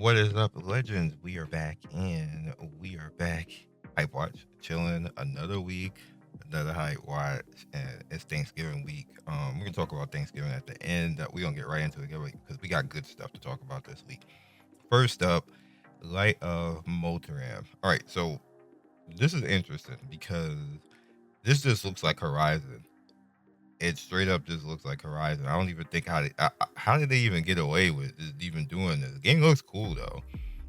What is up, legends? We are back and we are back. HypeWatch, chilling another week, another HypeWatch, and it's Thanksgiving week. We're gonna talk about Thanksgiving at the end. We're gonna get right into it because we got good stuff to talk about this week. First up, Light of Motiram. All right, so this is interesting because this just looks like Horizon. It straight up just looks like Horizon. I don't even think how did they even get away with even doing this? The game looks cool though.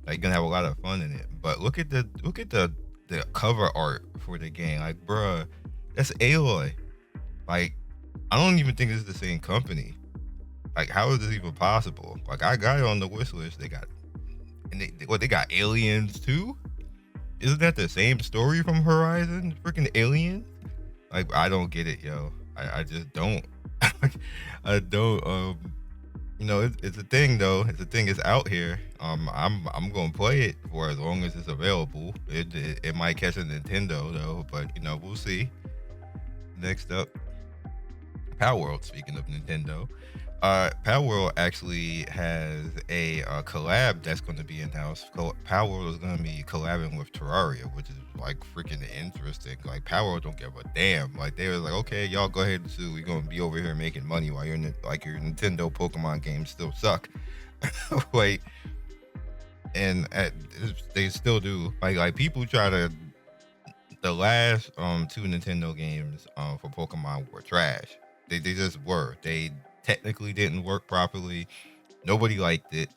Like, you're gonna have a lot of fun in it. But look at the cover art for the game. Like, bruh, that's Aloy. Like, I don't even think it's the same company. Like, how is this even possible? Like, I got it on the wish list. They got and they got aliens too? Isn't that the same story from Horizon? Freaking aliens? Like, I don't get it, yo. I just don't. I don't. It's a thing though. It's a thing. It's out here. I'm gonna play it for as long as it's available. It might catch a Nintendo though, but we'll see. Next up, Palworld. Speaking of Nintendo, Palworld actually has a collab that's going to be in-house. Palworld is going to be collabing with Terraria, which is like freaking interesting. Like, Palworld don't give a damn. Like, they were like, okay, y'all go ahead and sue. We're going to be over here making money while your Nintendo Pokemon games still suck. Wait, and they still do. Like people try to. The last two Nintendo games for Pokemon were trash. They just were. They technically didn't work properly. Nobody liked it.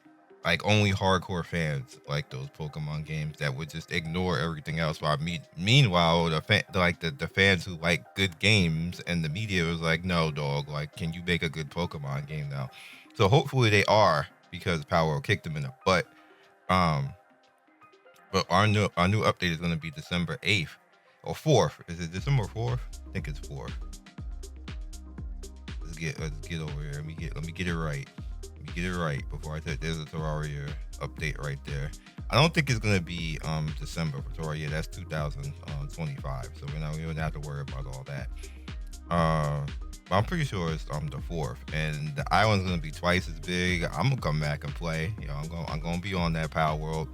Like, only hardcore fans like those Pokemon games that would just ignore everything else. While meanwhile, the fans who like good games and the media was like, no, dog. Like, can you make a good Pokemon game now? So hopefully they are, because Power kicked them in the butt. But our new update is going to be December 8th or 4th. Is it December 4th? I think it's 4th. Let's get over here. Let me get it right. Let me get it right before I take. There's a Terraria update right there. I don't think it's gonna be December for Terraria. That's 2025. So we don't have to worry about all that. But I'm pretty sure it's the 4th, and the island's gonna be twice as big. I'm gonna come back and play. I'm gonna be on that Palworld.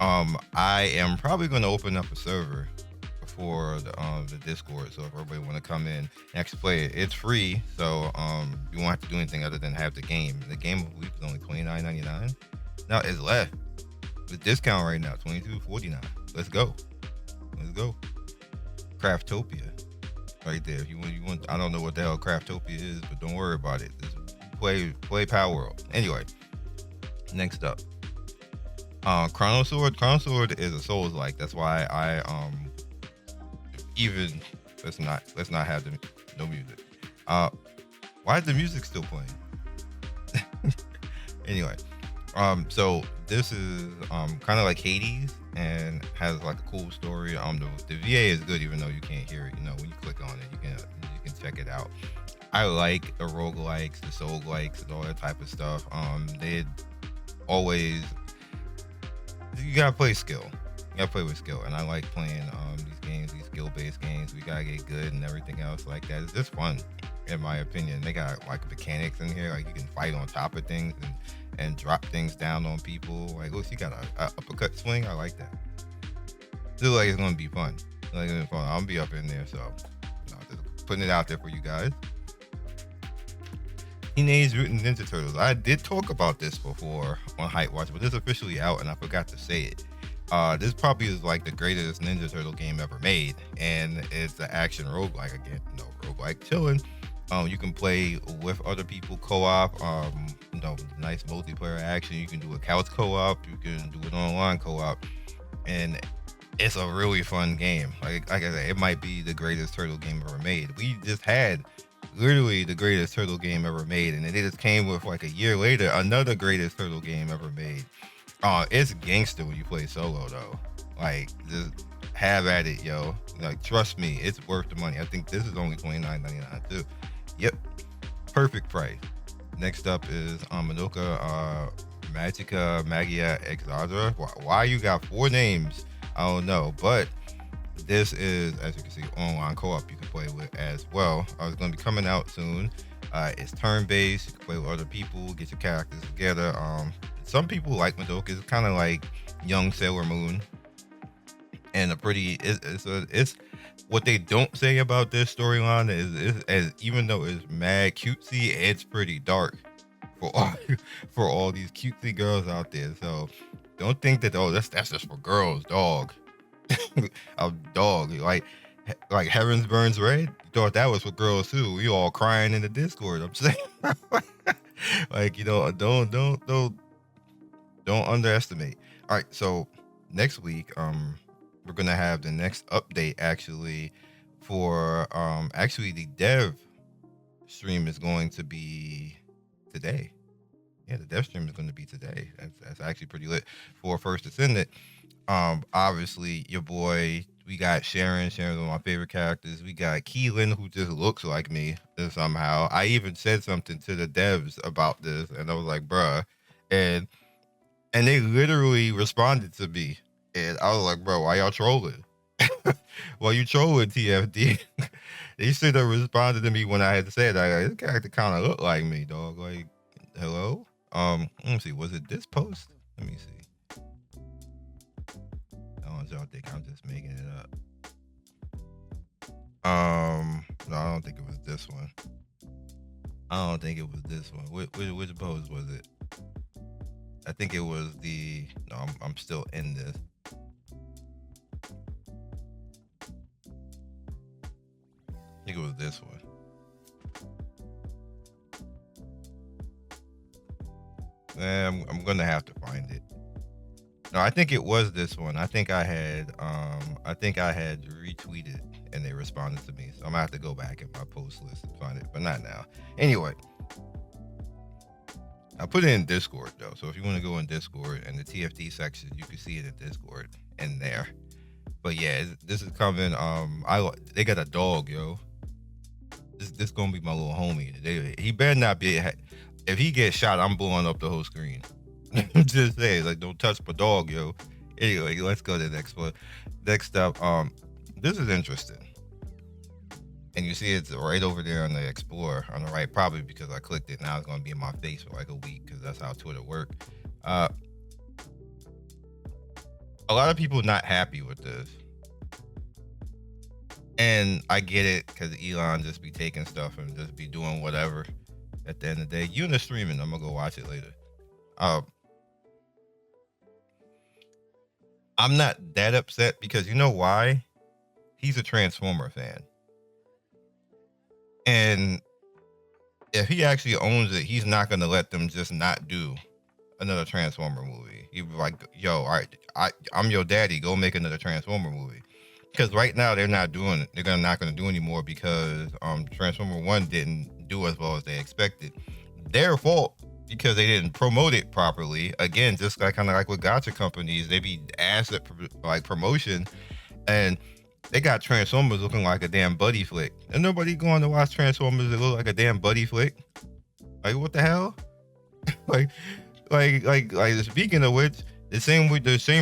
I am probably gonna open up a server for the Discord, so if everybody want to come in and actually play it, it's free, so you won't have to do anything other than have the game. The game, I believe, is only $29.99. Now it's left with discount right now, $22.49. Let's go. Craftopia, right there. If you want, I don't know what the hell Craftopia is, but don't worry about it. Just play Palworld. Anyway, next up, Chrono Sword. Chrono Sword is a Souls-like. That's why I even let's not have no music. Why is the music still playing? Anyway, so this is kind of like Hades and has like a cool story. The VA is good, even though you can't hear it. When you click on it, you can check it out. I like the roguelikes, the soul-likes, and all that type of stuff. They always, you gotta play skill. You gotta play with skill, and I like playing these games, these skill-based games. We gotta get good and everything else like that. It's just fun, in my opinion. They got like mechanics in here, like you can fight on top of things and drop things down on people. Like, look, you got a uppercut swing. I like that. Feel like it's gonna be fun. Like, it's fun. I'll be up in there, so just putting it out there for you guys. Teenage Mutant Ninja Turtles. I did talk about this before on HypeWatch, but it's officially out, and I forgot to say it. This probably is like the greatest Ninja Turtle game ever made, and it's an action roguelike again. No, roguelike chilling. You can play with other people, co-op. Nice multiplayer action. You can do a couch co-op. You can do an online co-op, and it's a really fun game. Like I said, it might be the greatest turtle game ever made. We just had literally the greatest turtle game ever made, and it just came with like a year later another greatest turtle game ever made. It's gangster when you play solo though. Like, just have at it, yo. Like, trust me, it's worth the money. I think this is only $29.99 too. Yep, perfect price. Next up is Madoka Magia Exedra. Why you got 4 names? I don't know, but this is, as you can see, online co-op you can play with as well. It's going to be coming out soon. It's turn-based. You can play with other people, get your characters together. some people like Madoka. It's kind of like young Sailor Moon, and a pretty. It's what they don't say about this storyline is as even though it's mad cutesy, it's pretty dark for all for all these cutesy girls out there. So don't think that that's just for girls, dog. A dog like Heavens Burns Red. You thought that was for girls too. We all crying in the Discord. I'm saying, like don't underestimate. All right, so next week, we're gonna have the next update actually for actually the dev stream is going to be today. Yeah, the dev stream is going to be today. That's actually pretty lit for First Descendant. Obviously your boy, we got Sharon's one of my favorite characters. We got Keelan, who just looks like me somehow. I even said something to the devs about this, and I was like, bruh, and they literally responded to me, and I was like, bro, why y'all trolling? Why you trolling, TFD? They should have responded to me when I had said, this character kind of look like me, dog. Like, hello? Let me see. Was it this post? Let me see. I don't want y'all think I'm just making it up. No, I don't think it was this one. I don't think it was this one. Which post was it? I think it was the. No, I'm still in this. I think it was this one. I'm gonna have to find it. No, I think it was this one. I think I had retweeted and they responded to me. So I'm gonna have to go back in my post list and find it, but not now. Anyway, I put it in Discord though. So if you want to go in Discord and the TFT section, you can see it in Discord in there. But yeah, this is coming. They got a dog, yo. This gonna be my little homie. He better not be. If he gets shot, I'm blowing up the whole screen. Just saying, like, don't touch my dog, yo. Anyway, let's go to the next one. Next up, this is interesting. And you see it's right over there on the Explorer on the right, probably because I clicked it. Now it's gonna be in my face for like a week because that's how Twitter works. A lot of people not happy with this. And I get it because Elon just be taking stuff and just be doing whatever. At the end of the day, you in the streaming, I'm gonna go watch it later. I'm not that upset because you know why? He's a Transformer fan. And if he actually owns it, he's not gonna let them just not do another Transformer movie. He'd be like, yo, all right, I'm your daddy, go make another Transformer movie. Because right now they're not doing it. They're not gonna do anymore because Transformer 1 didn't do as well as they expected. Their fault because they didn't promote it properly. Again, just like kind of like with Gacha companies, they be asked at like promotion, and they got Transformers looking like a damn buddy flick, and nobody going to watch Transformers that look like a damn buddy flick. Like what the hell? like speaking of which, the same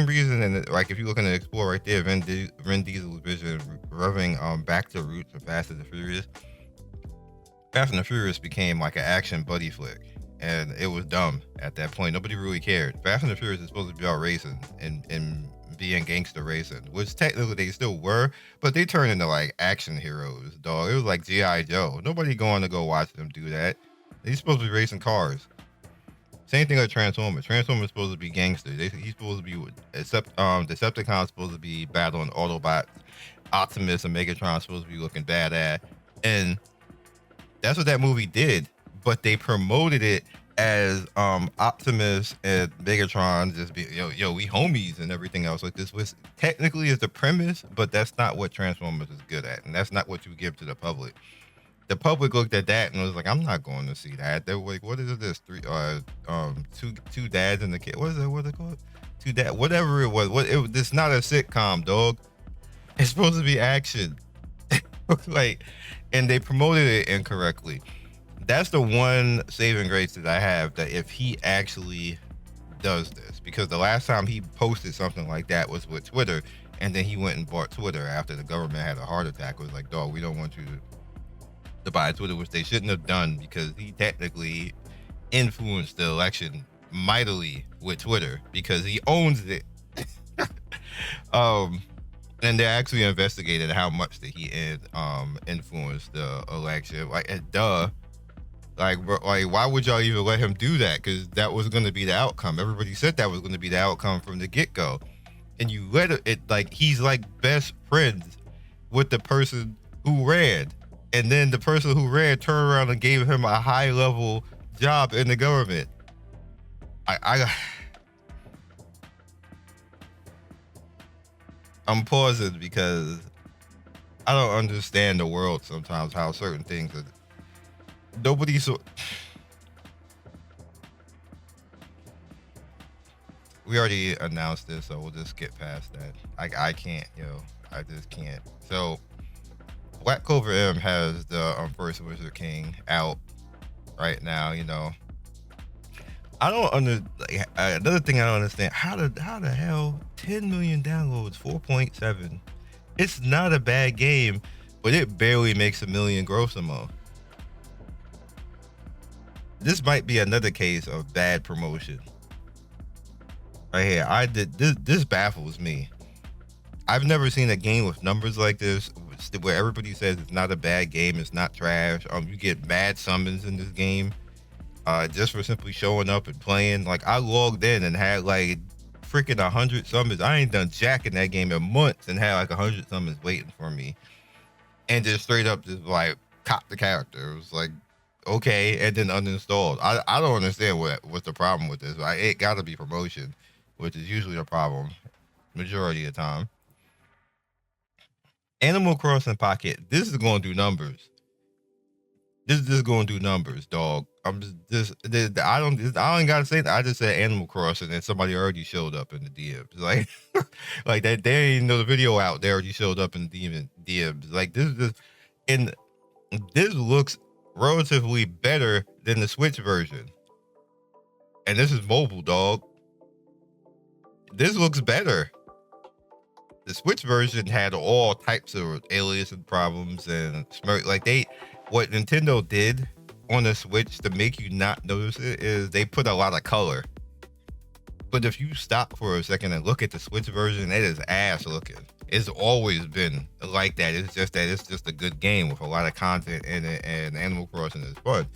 reason, and like if you look in the Explorer right there, Vin Diesel's vision revving back to roots of Fast and the Furious. Fast and the Furious became like an action buddy flick, and it was dumb at that point. Nobody really cared. Fast and the Furious is supposed to be about racing and being gangster racing, which technically they still were, but they turned into like action heroes, dog. It was like G.I. Joe. Nobody going to go watch them do that. They're supposed to be racing cars. Same thing with Transformers. Transformers supposed to be gangster. He's supposed to be, except Decepticon's supposed to be battling Autobots. Optimus and Megatron supposed to be looking badass, and that's what that movie did. But they promoted it as Optimus and Megatron just be yo we homies and everything else. Like this was technically is the premise, but that's not what Transformers is good at, and that's not what you give to the public. The public looked at that and was like, I'm not going to see that. They were like, what is this? Two dads and the kid. What is it? What's it called? Two dad. Whatever it was. It's not a sitcom, dog. It's supposed to be action. Like, and they promoted it incorrectly. That's the one saving grace that I have, that if he actually does this, because the last time he posted something like that was with Twitter, and then he went and bought Twitter after the government had a heart attack. It was like, dog, we don't want you to buy Twitter, which they shouldn't have done because he technically influenced the election mightily with Twitter because he owns it. And they're actually investigating how much that he influenced the election. Like, duh. Like, bro, like, why would y'all even let him do that? Because that was going to be the outcome. Everybody said that was going to be the outcome from the get-go. And you let it, like, he's like best friends with the person who ran. And then the person who ran turned around and gave him a high-level job in the government. I'm pausing because I don't understand the world sometimes, how certain things are. We already announced this, so we'll just skip past that. I can't, I just can't. So Black Clover M has the First Wizard King out right now, I don't another thing I don't understand, how the hell 10 million downloads, 4.7. It's not a bad game, but it barely makes $1 million gross a month. This might be another case of bad promotion. Right here, this baffles me. I've never seen a game with numbers like this where everybody says it's not a bad game, it's not trash. You get mad summons in this game. Just for simply showing up and playing. Like, I logged in and had like freaking 100 summons. I ain't done jack in that game in months and had like 100 summons waiting for me. And just straight up just like cop the character. It was like, okay, and then uninstalled. I don't understand what's the problem with this. It gotta be promotion, which is usually the problem majority of the time. Animal Crossing Pocket, this is gonna do numbers. This is just gonna do numbers, dog. I don't gotta say that. I just said Animal Crossing and somebody already showed up in the DMs. Like, like that, they didn't even know the video out. They already showed up in the DMs. Like, this looks relatively better than the Switch version. And this is mobile, dog. This looks better. The Switch version had all types of aliasing problems and what Nintendo did on the Switch to make you not notice it is they put a lot of color. But if you stop for a second and look at the Switch version, it is ass looking. It's always been like that. It's just that it's just a good game with a lot of content in it, and Animal Crossing is fun.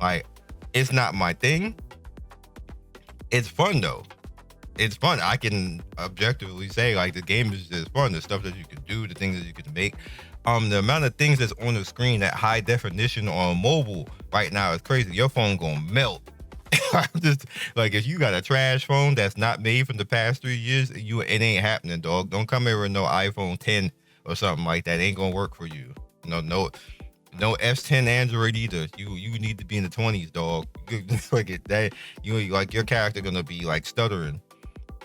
Like, it's not my thing. It's fun though. It's fun. I can objectively say, like, the game is just fun. The stuff that you can do, the things that you can make. The amount of things that's on the screen at high definition on mobile right now is crazy. Your phone gonna melt. I'm just like, if you got a trash phone that's not made from the past 3 years, it ain't happening, dog. Don't come here with no iPhone 10 or something like that. It ain't gonna work for you. No S10 Android either. You need to be in the 20s, dog. Like your character gonna be like stuttering.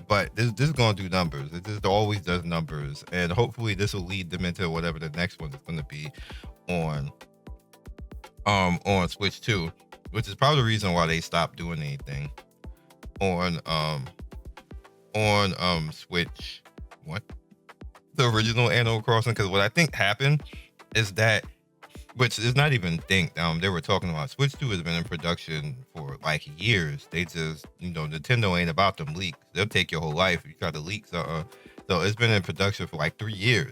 But this is gonna do numbers. It just always does numbers, and hopefully this will lead them into whatever the next one is gonna be on Switch 2, which is probably the reason why they stopped doing anything on Switch. What? The original Animal Crossing, because what I think happened is that, which is not even think. They were talking about Switch 2 has been in production for like years. They just, Nintendo ain't about them leaks. They'll take your whole life if you try to leak something. So it's been in production for like 3 years,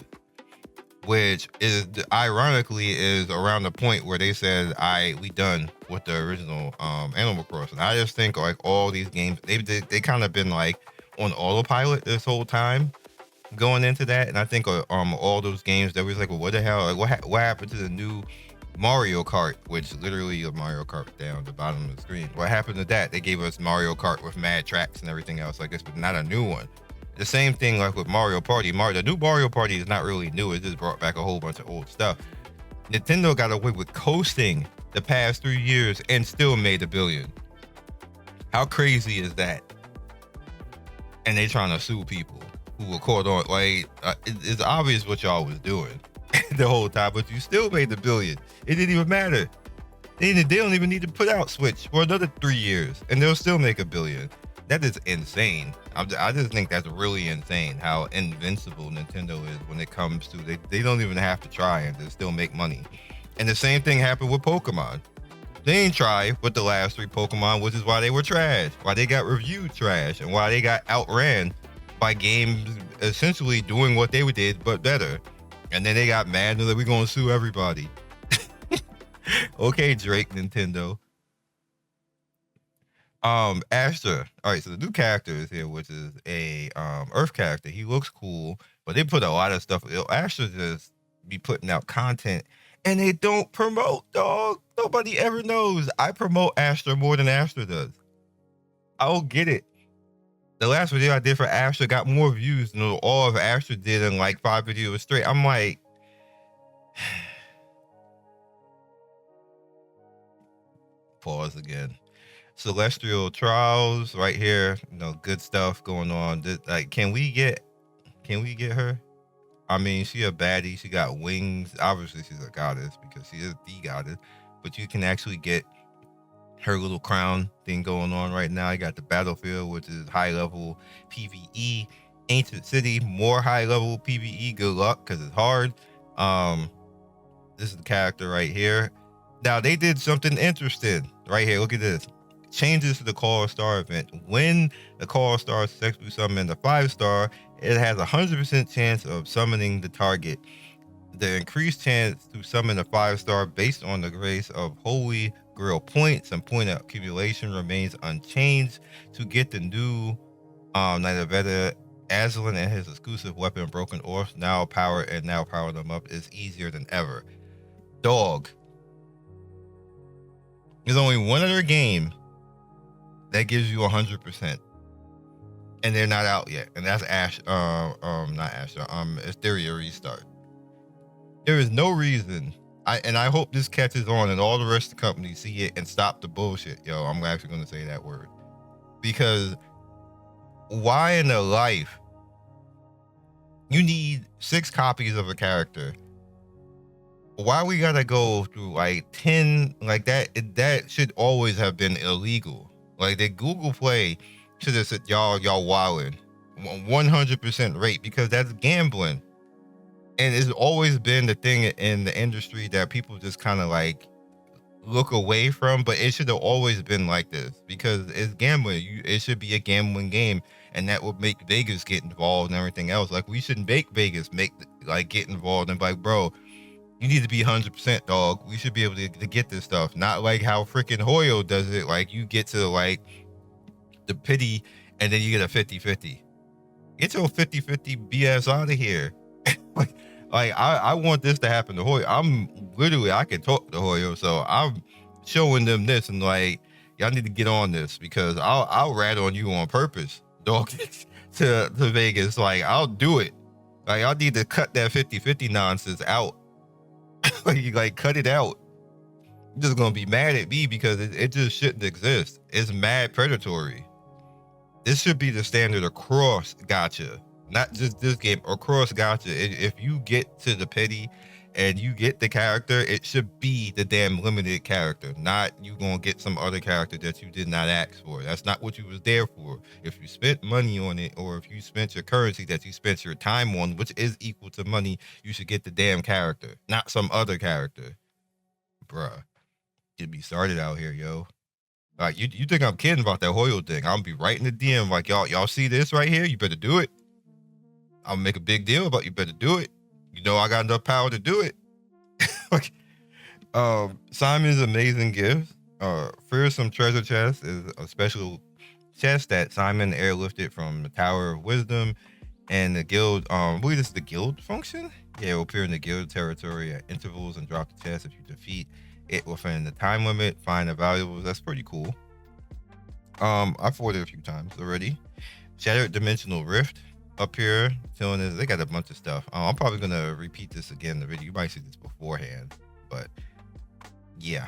which is ironically is around the point where they said, we done with the original Animal Crossing. I just think like all these games, they kind of been like on autopilot this whole time going into that. And I think all those games that was like, well, what the hell, like what happened to the new Mario Kart, which literally a Mario Kart down the bottom of the screen? What happened to that? They gave us Mario Kart with mad tracks and everything else like this, but not a new one. The same thing like with Mario Party. The new Mario Party is not really new. It just brought back a whole bunch of old stuff. Nintendo got away with coasting the past 3 years and still made $1 billion. How crazy is that? And they trying to sue people who were caught on. Like, it's obvious what y'all was doing the whole time, but you still made $1 billion. It didn't even matter. They don't even need to put out Switch for another 3 years, and they'll still make $1 billion. That is insane. I just think that's really insane how invincible Nintendo is when it comes to they don't even have to try and they still make money. And the same thing happened with Pokemon. They ain't try with the last 3 Pokemon, which is why they were trash, why they got reviewed trash, and why they got outran by games essentially doing what they did but better. And then they got mad and they're like, we're gonna sue everybody. Okay, Drake, Nintendo. Astra. All right, so the new character is here, which is a Earth character. He looks cool, but they put a lot of stuff. Astra just be putting out content, and they don't promote, dog. Nobody ever knows. I promote Astra more than Astra does. I don't get it. The last video I did for Astra got more views than all of Astra did in like 5 videos straight. I'm like, pause again. Celestial Trials right here, good stuff going on. Like, can we get her? I mean, she a baddie. She got wings. Obviously, she's a goddess because she is the goddess. But you can actually get her little crown thing going on right now. You got the battlefield, which is high level PvE. Ancient City, more high level PvE. Good luck, because it's hard. This is the character right here. Now, they did something interesting right here. Look at this. Changes to the Call Star event. When the Call Star successfully summon the 5-star, it has a 100% chance of summoning the target. The increased chance to summon a 5-star based on the grace of Holy Grail points and point accumulation remains unchanged. To get the new Knight of Veda, Aslan and his exclusive weapon Broken Orb now power them up is easier than ever. Dog. There's only one other game that gives you 100%, and they're not out yet, and that's not Astra, Etheria Restart. There is no reason, I hope this catches on and all the rest of the companies see it and stop the bullshit. Yo, I'm actually going to say that word, because why in the life you need 6 copies of a character? Why we gotta go through like 10 like that? That should always have been illegal. Like, the Google Play should have said, y'all wildin' 100% rate, because that's gambling. And it's always been the thing in the industry that people just kind of like look away from, but it should have always been like this, because it's gambling. It should be a gambling game, and that would make Vegas get involved and everything else. Like, we shouldn't make Vegas get involved and be like, bro, you need to be 100%, dog. We should be able to get this stuff. Not like how freaking Hoyo does it. Like, you get to like the pity and then you get a 50-50. Get your 50-50 BS out of here. like I want this to happen to Hoyo. I can talk to Hoyo, so I'm showing them this and like, y'all need to get on this, because I'll rat on you on purpose, dog, to Vegas. Like, I'll do it. Like, y'all need to cut that 50-50 nonsense out. like cut it out. You're just gonna be mad at me because it just shouldn't exist. It's mad predatory. This should be the standard across Gacha, not just this game, across Gacha. If you get to the pity and you get the character, it should be the damn limited character, not you gonna get some other character that you did not ask for. That's not what you was there for. If you spent money on it, or if you spent your currency that you spent your time on, which is equal to money, you should get the damn character, not some other character. Bruh, get me started out here, yo. Like, you think I'm kidding about that Hoyo thing? I'll be right in the DM like, y'all see this right here? You better do it. I'll make a big deal about you better do it. You know I got enough power to do it. Like, Simon's amazing gifts. Fearsome Treasure Chest is a special chest that Simon airlifted from the Tower of Wisdom, and the guild. I believe this is the guild function. Yeah, it will appear in the guild territory at intervals and drop the chest if you defeat it within the time limit. Find the valuables. That's pretty cool. I've fought it a few times already. Shattered Dimensional Rift up here, telling us they got a bunch of stuff. I'm probably gonna repeat this again in the video. You might see this beforehand, but yeah,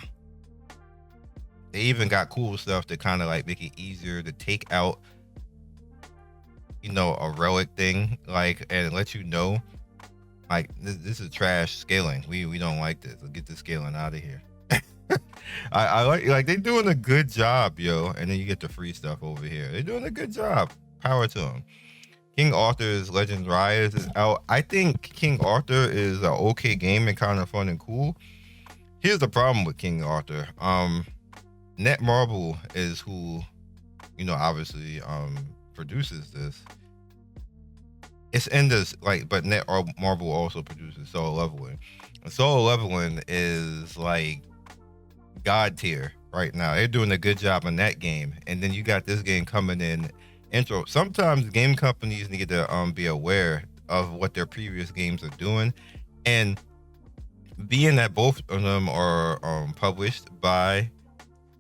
they even got cool stuff to kind of like make it easier to take out, a relic thing, like, and let you know, like, this is trash scaling. We don't like this. Let's get the scaling out of here. I like they're doing a good job, yo. And then you get the free stuff over here. They're doing a good job. Power to them. King Arthur's Legends Rise is out. I think King Arthur is an okay game and kind of fun and cool. Here's the problem with King Arthur. Netmarble is who, obviously produces this. It's in this but Netmarble also produces Solo Leveling. And Solo Leveling is like god tier right now. They're doing a good job on that game, and then you got this game coming in intro. Sometimes game companies need to be aware of what their previous games are doing, and being that both of them are published by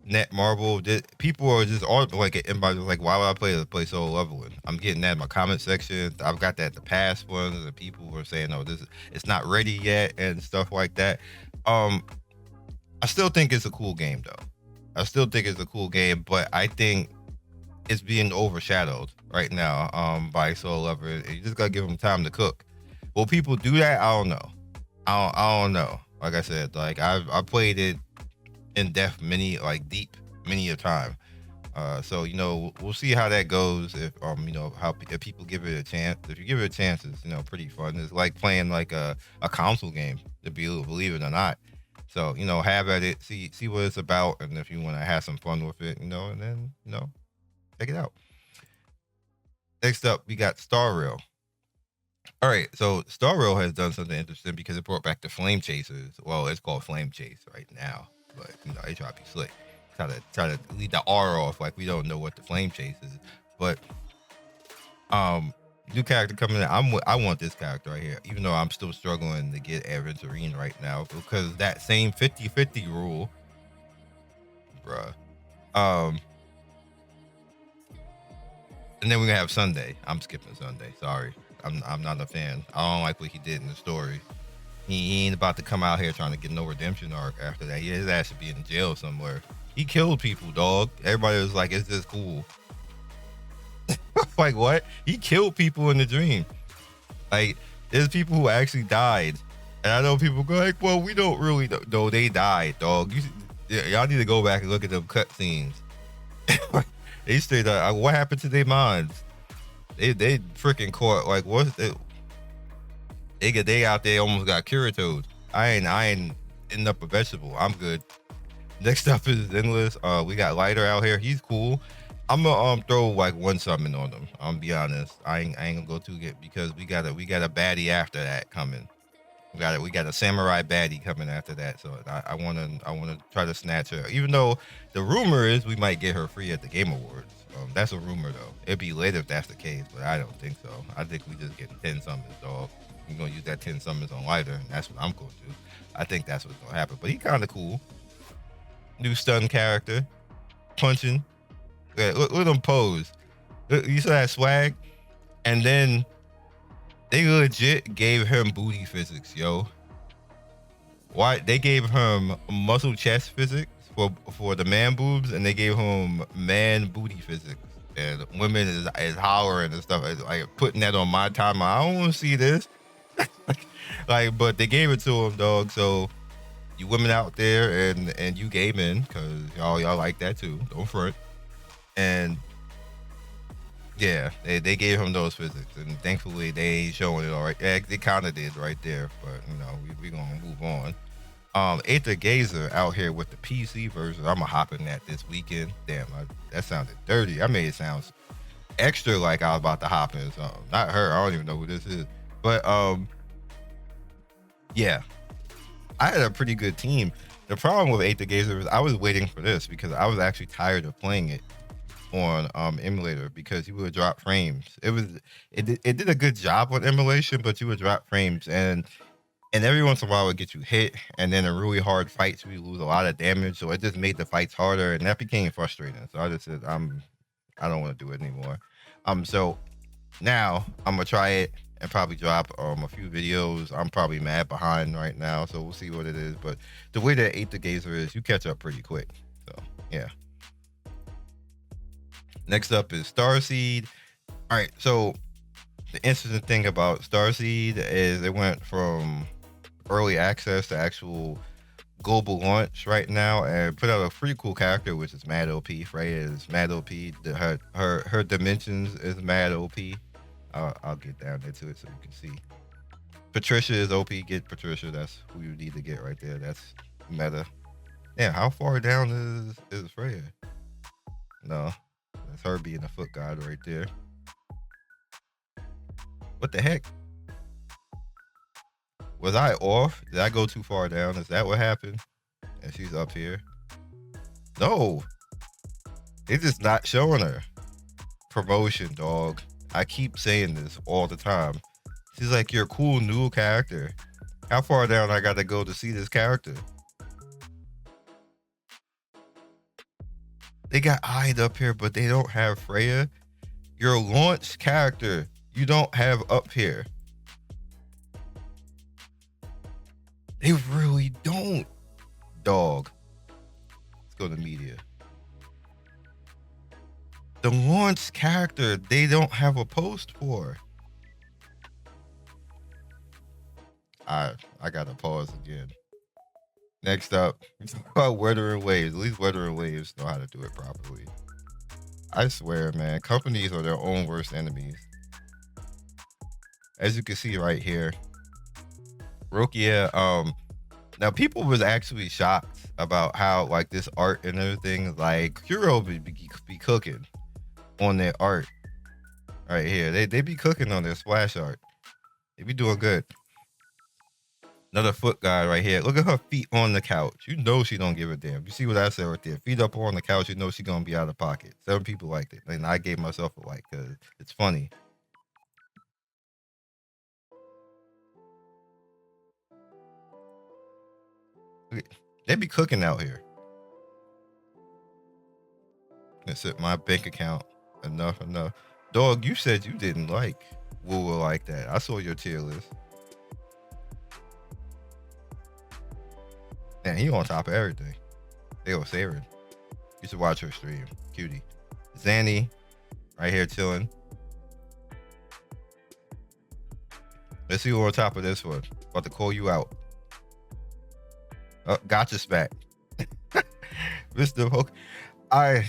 Netmarble, people are just all everybody's like, why would I play Solo Leveling? I'm getting that in my comment section. I've got that the past ones, and people were saying, oh, it's not ready yet and stuff like that. I still think it's a cool game though. I still think it's a cool game, but I think it's being overshadowed right now by Solo Leveling. You just gotta give them time to cook. Will people do that? I don't know. I don't know. Like I said, I played it in depth deep many a time. So we'll see how that goes. If if people give it a chance. If you give it a chance, it's pretty fun. It's like playing like a console game, to believe it or not. So have at it, see what it's about, and if you want to have some fun with it, and then check it out. Next up, we got Star Rail. All right, so Star Rail has done something interesting because it brought back the Flame Chasers. Well, it's called Flame Chase right now, but they try to be slick, try to leave the R off like we don't know what the Flame Chase is. But new character coming in. I want this character right here, even though I'm still struggling to get Aventurine right now because that same 50-50 rule, bruh. And then we're gonna have Sunday. I'm skipping Sunday. Sorry. I'm not a fan. I don't like what he did in the story. He ain't about to come out here trying to get no redemption arc after that. His ass should be in jail somewhere. He killed people, dog. Everybody was like, "Is this cool?" Like, what? He killed people in the dream. Like, there's people who actually died, and I know people go like, "Well, we don't really know." No, they died, dog. Y'all need to go back and look at them cutscenes. They straight up, what happened to their minds? They freaking caught what's it? They out there almost got Kirito'd. I ain't ending up a vegetable. I'm good. Next up is Endless. We got Lighter out here. He's cool. I'm gonna throw one summon on him. I'm be honest. I ain't gonna go too good because we got a baddie after that coming. We got a samurai baddie coming after that. So I wanna try to snatch her. Even though the rumor is we might get her free at the Game Awards. That's a rumor though. It'd be lit if that's the case, but I don't think so. I think we just getting 10 summons, dog. We're gonna use that 10 summons on Lighter, and that's what I'm gonna do. I think that's what's gonna happen. But he kinda cool. New stun character. Punching. Yeah, look at him pose. You saw that swag? And then they legit gave him booty physics, yo. Why? They gave him muscle chest physics for the man boobs, and they gave him man booty physics. And women is hollering and stuff, like putting that on my timeline. I don't want to see this. But they gave it to him, dog. So you women out there and you gaming, because y'all like that too. Don't front. And yeah, they gave him those physics, and thankfully they ain't showing it all right. Yeah, they kind of did right there, but we gonna move on. Aether Gazer out here with the PC version. I'm gonna hop in that this weekend. Damn, that sounded dirty. I made it sound extra like I was about to hop in something. Not her. I don't even know who this is, but yeah, I had a pretty good team. The problem with Aether Gazer is I was waiting for this because I was actually tired of playing it on emulator because you would drop frames. It did a good job on emulation, but you would drop frames, and every once in a while it would get you hit, and then in really hard fights we lose a lot of damage, so it just made the fights harder, and that became frustrating. So I just said I don't want to do it anymore. So now I'm gonna try it and probably drop a few videos. I'm probably mad behind right now, so we'll see what it is. But the way that Aether Gazer is, you catch up pretty quick. So yeah. Next up is Starseed. All right, so the interesting thing about Starseed is it went from early access to actual global launch right now, and put out a pretty cool character, which is mad OP. Freya is mad OP. Her dimensions is mad OP. I'll get down into it so you can see. Patricia is OP. Get Patricia. That's who you need to get right there. That's meta. Yeah, how far down is Freya? No, that's her being a foot god right there. What the heck? Was I off? Did I go too far down? Is that what happened? And she's up here. No, it's just not showing her. Promotion, dog. I keep saying this all the time. She's like, you're a cool new character. How far down I got to go to see this character? They got eyed up here, but they don't have Freya. Your launch character, you don't have up here. They really don't, dog. Let's go to media. The launch character, they don't have a post for. I gotta pause again. Next up, we talk about Wuthering Waves. At least Wuthering Waves know how to do it properly. I swear, man, companies are their own worst enemies. As you can see right here, Rokia, now people was actually shocked about how like this art and everything, like Kuro be cooking on their art right here. They be cooking on their splash art. They be doing good. Another foot guy right here. Look at her feet on the couch. You know she don't give a damn. You see what I said right there? Feet up on the couch. You know she gonna be out of pocket. 7 people liked it, and I gave myself a like because it's funny. They be cooking out here. That's it. My bank account. Enough. Dog, you said you didn't like Woo like that. I saw your tier list. Man, he on top of everything. They was Saren. You should watch her stream. Cutie. Zanny, right here chilling. Let's see who on top of this one. About to call you out. Gacha smack. Mr. Hook. I'm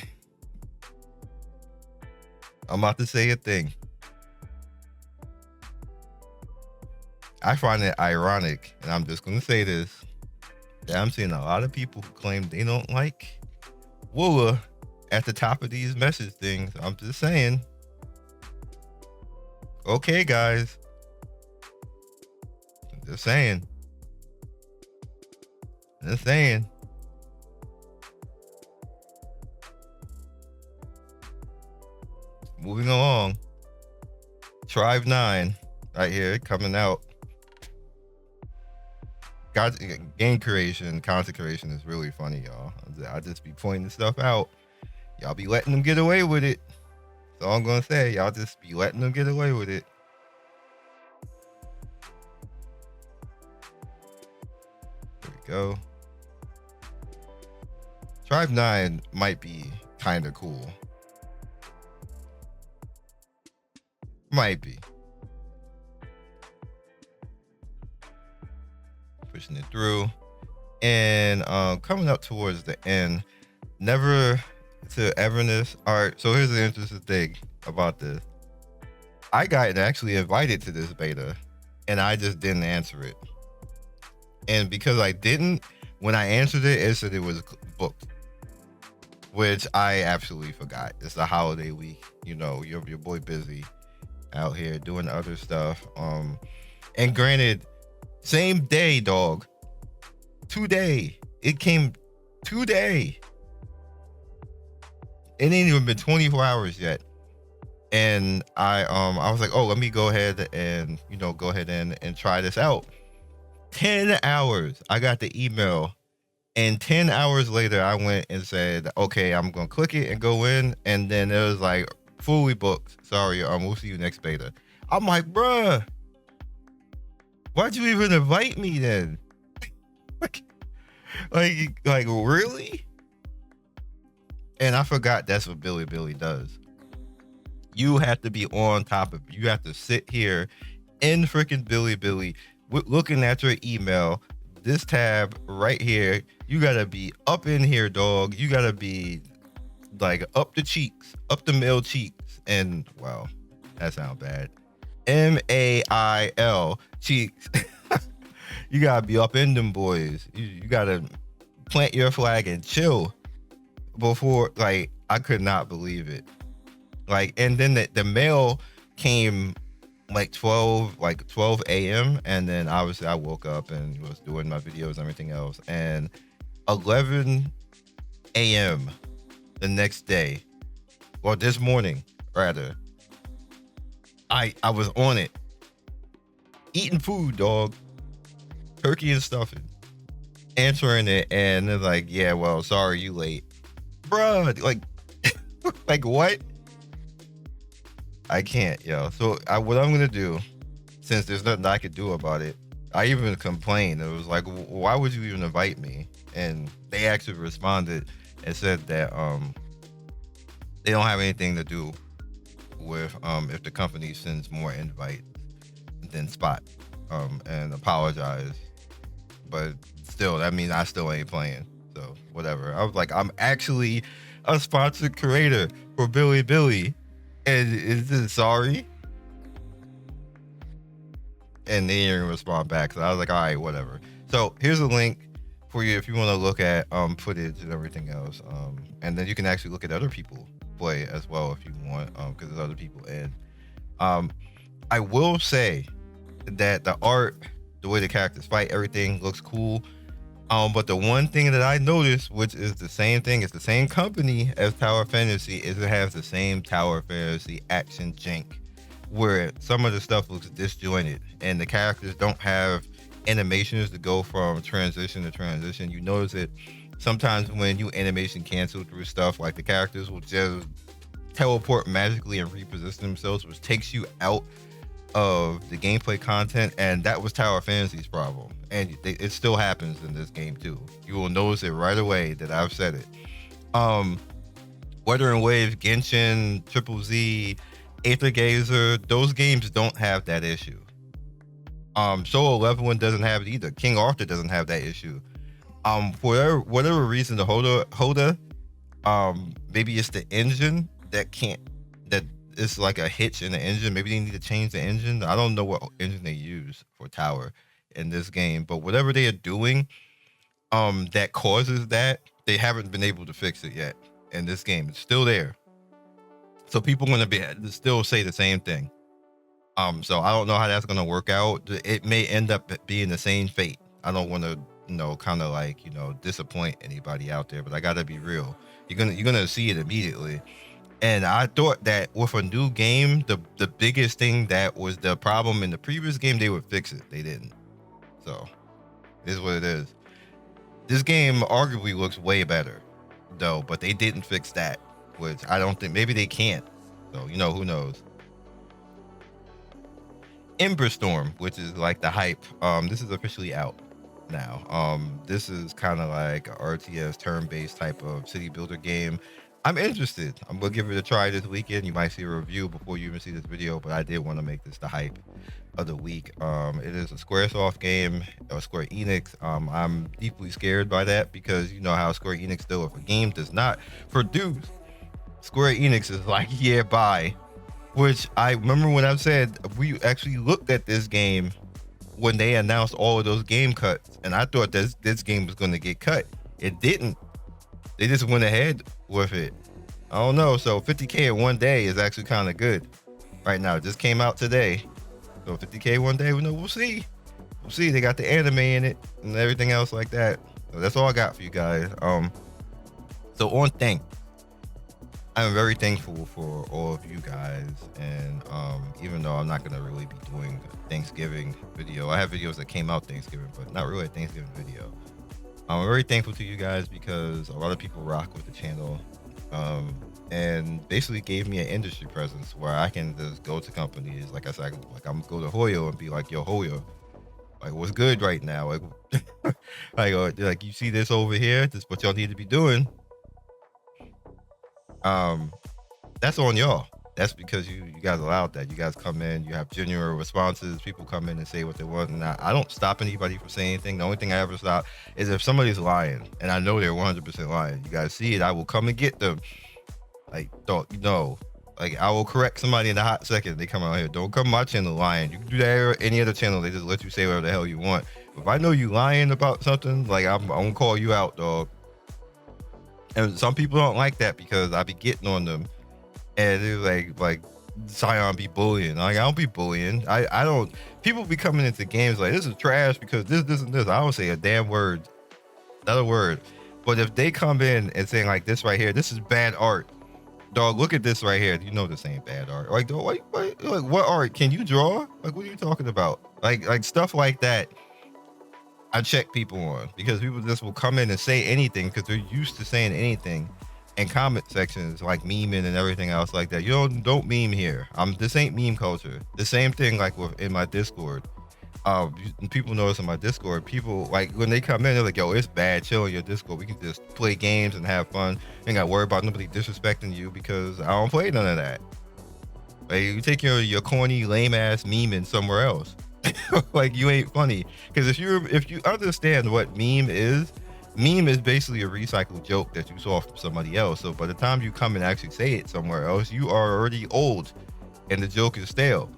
about to say a thing. I find it ironic, and I'm just gonna say this. That I'm seeing a lot of people who claim they don't like Woola at the top of these message things. I'm just saying. Okay, guys. Just saying. Just saying. Moving along. Tribe 9 right here coming out. Game creation, content creation is really funny, y'all. I just be pointing stuff out. Y'all be letting them get away with it. That's all I'm gonna say. Y'all just be letting them get away with it. There we go. Tribe 9 might be kind of cool. Might be. Pushing it through. And coming up towards the end, never to Everness. All right, so here's the interesting thing about this. I got actually invited to this beta, and I just didn't answer it. And because I didn't, when I answered it, it said it was booked, which I absolutely forgot. It's the holiday week. You know, your boy busy out here doing other stuff. And granted, same day, dog. Today. It came today. It ain't even been 24 hours yet. And I was like, oh, let me go ahead and, go ahead and try this out. 10 hours. I got the email. And 10 hours later, I went and said, okay, I'm going to click it and go in. And then it was like, fully booked. Sorry, we'll see you next beta. I'm like, bruh, why'd you even invite me then? like really? And I forgot that's what Billy does. You have to be on top of it. You have to sit here in freaking Billy, looking at your email. This tab right here, you gotta be up in here, dog. You gotta be like up the cheeks, up the male cheeks. And wow, that sounds bad. MAIL cheeks. You gotta be up in them boys. You gotta plant your flag and chill before, like, I could not believe it. Like, and then the mail came like 12 a.m. and then obviously I woke up and was doing my videos and everything else, and 11 a.m. the next day, or this morning rather, I was on it eating food, dog, turkey and stuffing, answering it, and they're like, yeah, well, sorry you late, bruh. Like like what? I can't, yo. So what I'm gonna do, since there's nothing I could do about it, I even complained. It was like, why would you even invite me? And they actually responded and said that they don't have anything to do with if the company sends more invites than spot, and apologize. But still, that means I still ain't playing. So whatever. I was like, I'm actually a sponsored creator for Billy, and is this sorry? And they didn't respond back. So I was like, all right, whatever. So here's a link for you if you want to look at footage and everything else. And then you can actually look at other people play as well if you want, because there's other people in. I will say that the art, the way the characters fight, everything looks cool. But the one thing that I noticed, which is the same thing, it's the same company as Tower Fantasy, is it has the same Tower Fantasy action jank, where some of the stuff looks disjointed and the characters don't have animations to go from transition to transition. You notice it sometimes when you animation cancel through stuff, like the characters will just teleport magically and reposition themselves, which takes you out of the gameplay content, and that was Tower Fantasy's problem, and it still happens in this game too. You will notice it right away that I've said it. Wuthering Waves, Genshin, Triple Z, Aether Gazer, those games don't have that issue. Solo Level 1 doesn't have it either. King Arthur doesn't have that issue. For whatever reason, the Hoda, maybe it's the engine that it's like a hitch in the engine. Maybe they need to change the engine. I don't know what engine they use for Tower in this game, but whatever they are doing, that causes that, they haven't been able to fix it yet in this game. It's still there. So people are going to still say the same thing. So I don't know how that's going to work out. It may end up being the same fate. I don't want to, kind of like, disappoint anybody out there, but I got to be real. You're going to see it immediately. And I thought that with a new game, the biggest thing that was the problem in the previous game, they would fix it. They didn't. So it is what it is. This game arguably looks way better, though, but they didn't fix that, which I don't think, maybe they can't. So, who knows? Ember Storm, which is like the hype. This is officially out now. This is kind of like a RTS turn-based type of city builder game. I'm interested. I'm gonna give it a try this weekend. You might see a review before you even see this video, but I did want to make this the hype of the week. It is a Squaresoft game, or Square Enix. I'm deeply scared by that, because you know how Square Enix do. If a game does not produce, Square Enix is like, yeah, bye. Which I remember when I said we actually looked at this game when they announced all of those game cuts, and I thought this game was going to get cut. It didn't. They just went ahead with it. I don't know. So 50K in one day is actually kind of good right now. It just came out today. So 50K one day, we'll see. We'll see. They got the anime in it and everything else like that. So that's all I got for you guys. So on thanks, I'm very thankful for all of you guys. And even though I'm not going to really be doing a Thanksgiving video, I have videos that came out Thanksgiving, but not really a Thanksgiving video. I'm very thankful to you guys, because a lot of people rock with the channel, and basically gave me an industry presence where I can just go to companies. Like I said, like I'm go to Hoyo and be like, yo, Hoyo, like, what's good right now? Like you see this over here? This is what y'all need to be doing. That's on y'all. That's because you guys allowed that. You guys come in, you have genuine responses. People come in and say what they want. And I don't stop anybody from saying anything. The only thing I ever stop is if somebody's lying, and I know they're 100% lying. You guys see it, I will come and get them. Like, like I will correct somebody in a hot second. They come out here. Don't come my channel lying. You can do that at any other channel. They just let you say whatever the hell you want. If I know you lying about something, like I'm gonna call you out, dog. And some people don't like that because I be getting on them, and they're like Scion be bullying. Like I don't be bullying. I don't. People be coming into games like this is trash because this and this. I don't say a damn word, not a word. But if they come in and saying like this right here, this is bad art, dog. Look at this right here. You know this ain't bad art. Like, dog, what art can you draw? Like, what are you talking about? Like stuff like that. I check people on because people just will come in and say anything because they're used to saying anything. And comment sections like memeing and everything else like that. You don't meme here. This ain't meme culture. The same thing like in my Discord. People notice in my Discord, people like when they come in, they're like, "Yo, it's bad. Chill in your Discord. We can just play games and have fun. Ain't got to worry about nobody disrespecting you because I don't play none of that. Like you take your corny, lame ass memeing somewhere else. Like you ain't funny. Because if you understand what meme is basically a recycled joke that you saw from somebody else. So by the time you come and actually say it somewhere else, you are already old, and the joke is stale.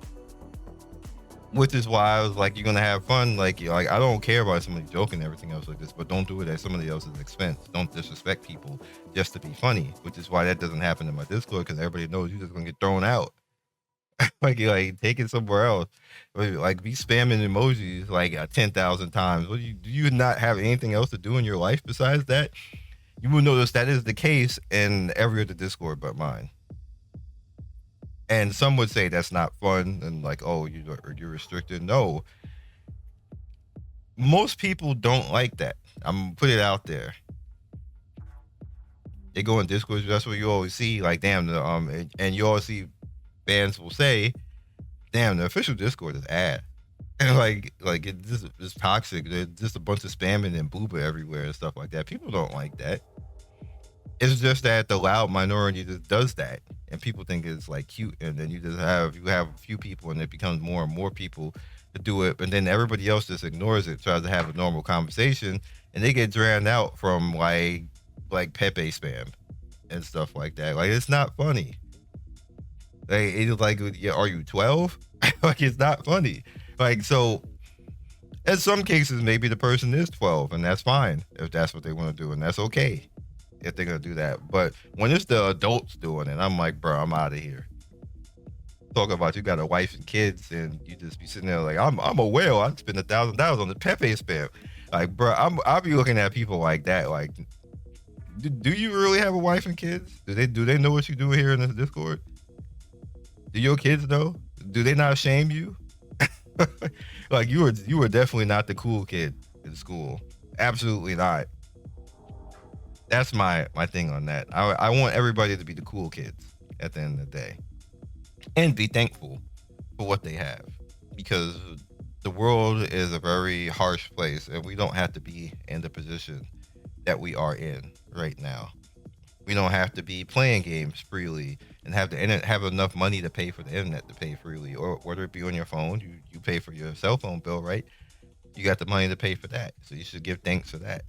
Which is why I was like, you're gonna have fun. Like I don't care about somebody joking and everything else like this, but don't do it at somebody else's expense. Don't disrespect people just to be funny. Which is why that doesn't happen in my Discord because everybody knows you're just gonna get thrown out. like take it somewhere else. Like be spamming emojis like 10,000 times. Do you not have anything else to do in your life besides that? You will notice that is the case in every other Discord but mine. And some would say that's not fun and like, oh, you're restricted. No, most people don't like that. I'm gonna put it out there. They go in Discord. That's what you always see. Like, damn, and you always see fans will say, "Damn, the official Discord is ad." And like it's toxic. There's just a bunch of spamming and booba everywhere and stuff like that. People don't like that. It's just that the loud minority just does that, and people think it's like cute, and then you have a few people, and it becomes more and more people to do it, and then everybody else just ignores it, tries to have a normal conversation, and they get drowned out from like Pepe spam and stuff like that. Like it's not funny. Like it's like, yeah, are you 12? Like it's not funny. Like so. In some cases, maybe the person is 12, and that's fine if that's what they want to do, and that's okay if they're gonna do that. But when it's the adults doing it, I'm like, bro, I'm out of here. Talk about you got a wife and kids, and you just be sitting there like, I'm a whale. I'd spend $1,000 on the Pepe spam. Like, bro, I'll be looking at people like that. Like, do you really have a wife and kids? Do they know what you do here in this Discord? Do your kids know? Do they not shame you? Like you were definitely not the cool kid in school. Absolutely not. That's my thing on that. I want everybody to be the cool kids at the end of the day, and be thankful for what they have, because the world is a very harsh place, and we don't have to be in the position that we are in right now. We don't have to be playing games freely and have enough money to pay for the internet to pay freely, or whether it be on your phone, you pay for your cell phone bill, right? You got the money to pay for that, so you should give thanks for that.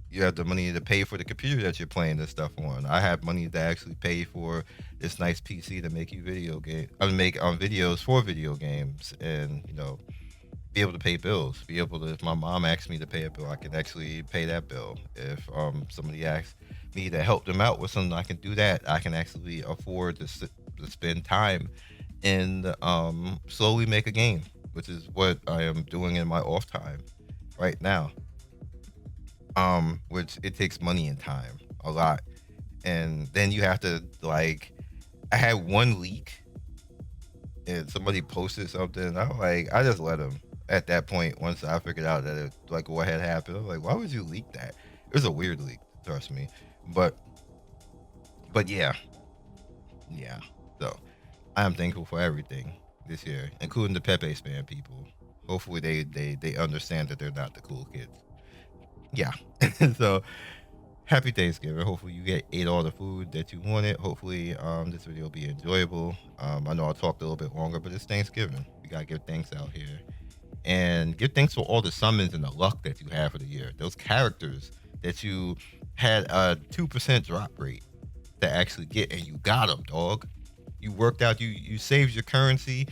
You have the money to pay for the computer that you're playing this stuff on. I have money to actually pay for this nice PC to make make videos for video games, and be able to pay bills. Be able to, if my mom asks me to pay a bill, I can actually pay that bill. If somebody asks me to help them out with something, I can do that. I can actually afford to spend time and slowly make a game, which is what I am doing in my off time right now. Which it takes money and time a lot, and then you have to I had one leak, and somebody posted something. I just let them at that point. Once I figured out that what had happened, I was like, why would you leak that? It was a weird leak, trust me. But yeah. So I am thankful for everything this year, including the Pepe spam people. Hopefully they understand that they're not the cool kids. Yeah. So happy Thanksgiving. Hopefully you ate all the food that you wanted. Hopefully this video will be enjoyable. I know I talked a little bit longer, but it's Thanksgiving. We gotta give thanks out here, and give thanks for all the summons and the luck that you have for the year. Those characters that you had a 2% drop rate to actually get, and you got them, dog. You worked out. You saved your currency.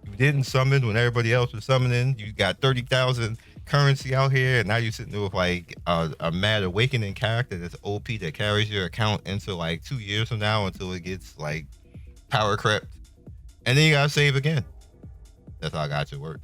You didn't summon when everybody else was summoning. You got 30,000 currency out here, and now you're sitting there with like a mad awakening character that's OP that carries your account into like 2 years from now until it gets like power crept, and then you gotta save again. That's how I got to work.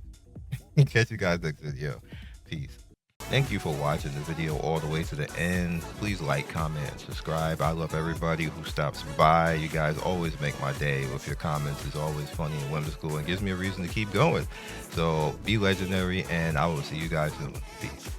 Catch you guys next video. Peace. Thank you for watching the video all the way to the end. Please like, comment, and subscribe. I love everybody who stops by. You guys always make my day with your comments. It's always funny and whimsical and gives me a reason to keep going. So be legendary, and I will see you guys soon. Peace.